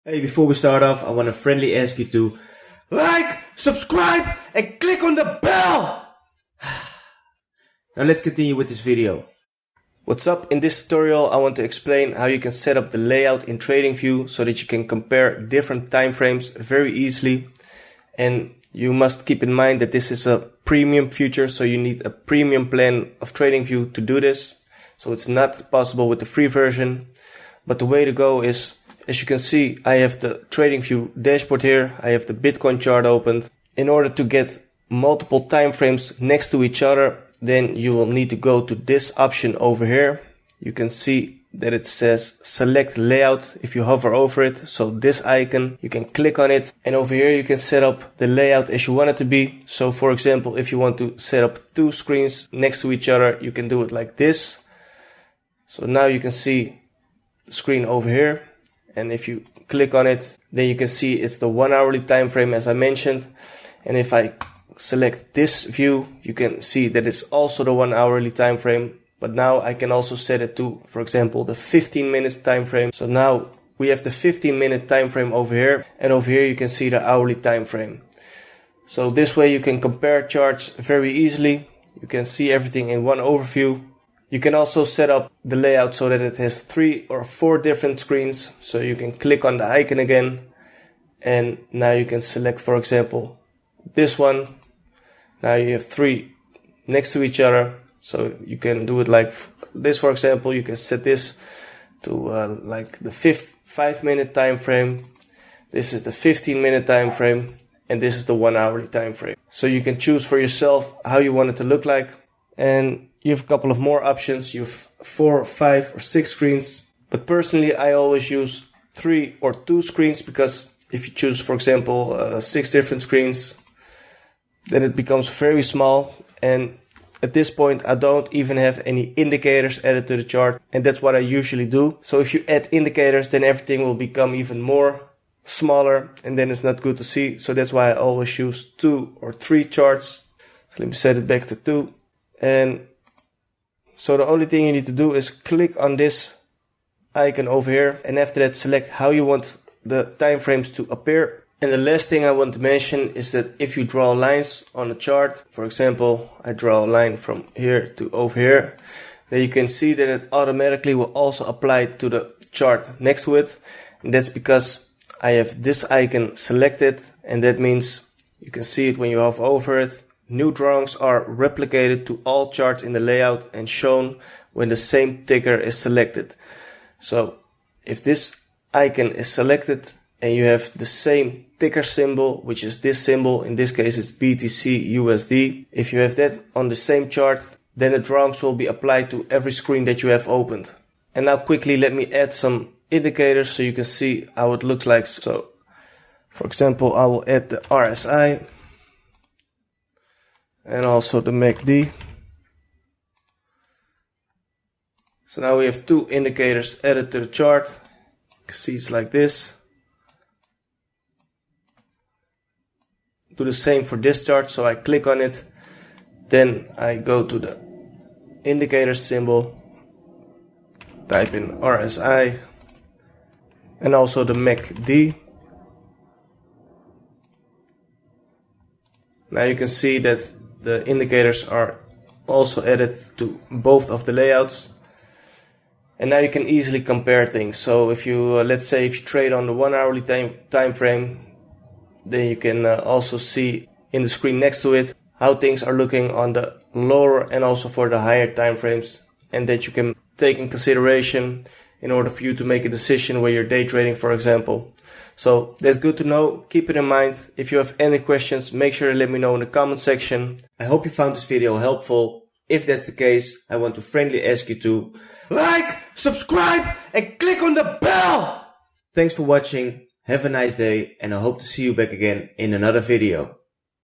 Hey, before we start off, I want to friendly ask you to like, subscribe, and click on the bell! Now let's continue with this video. What's up? In this tutorial, I want to explain how you can set up the layout in Tradingview so that you can compare different time frames very easily. And you must keep in mind that this is a premium feature, so you need a premium plan of Tradingview to do this. So it's not possible with the free version. But the way to go is, as you can see, I have the Tradingview dashboard here. I have the Bitcoin chart opened. In order to get multiple time frames next to each other, then you will need to go to this option over here. You can see that it says select layout if you hover over it. So this icon, you can click on it, and over here you can set up the layout as you want it to be. So for example, if you want to set up two screens next to each other, you can do it like this. So now you can see the screen over here. And if you click on it, then you can see it's the 1 hourly time frame as I mentioned. And if I select this view, you can see that it's also the 1 hourly time frame. But now I can also set it to, for example, the 15 minutes time frame. So now we have the 15-minute time frame over here, and over here you can see the hourly time frame. So this way you can compare charts very easily. You can see everything in one overview. You can also set up the layout so that it has 3 or 4 different screens. So you can click on the icon again, and now you can select, for example, this one. Now you have 3 next to each other. So you can do it like this, for example. You can set this to like the 5-minute time frame. This is the 15-minute time frame, and this is the 1 hourly time frame. So you can choose for yourself how you want it to look like. And you have a couple of more options. You have 4, 5, or 6 screens. But personally, I always use 3 or 2 screens, because if you choose, for example, 6 different screens, then it becomes very small. And at this point, I don't even have any indicators added to the chart. And that's what I usually do. So if you add indicators, then everything will become even more smaller, and then it's not good to see. So that's why I always use 2 or 3 charts. So let me set it back to 2. And so the only thing you need to do is click on this icon over here, and after that select how you want the time frames to appear. And the last thing I want to mention is that if you draw lines on a chart, for example, I draw a line from here to over here, then you can see that it automatically will also apply to the chart next to it. And that's because I have this icon selected, and that means you can see it when you hover over it. New drawings are replicated to all charts in the layout and shown when the same ticker is selected. So if this icon is selected and you have the same ticker symbol, which is this symbol, in this case it's BTC USD. If you have that on the same chart, then the drawings will be applied to every screen that you have opened. And now quickly let me add some indicators so you can see how it looks like. So for example, I will add the RSI. And also the MACD. So now we have 2 indicators added to the chart. You can see it's like this. Do the same for this chart. So I click on it. Then I go to the indicator symbol. Type in RSI. And also the MACD. Now you can see that the indicators are also added to both of the layouts. And now you can easily compare things. So if you, let's say if you trade on the 1 hourly time frame, then you can also see in the screen next to it how things are looking on the lower and also for the higher time frames. And that you can take in consideration in order for you to make a decision where you're day trading, for example. So that's good to know. Keep it in mind. If you have any questions, make sure to let me know in the comment section. I hope you found this video helpful. If that's the case, I want to friendly ask you to like, subscribe, and click on the bell. Thanks for watching. Have a nice day, and I hope to see you back again in another video.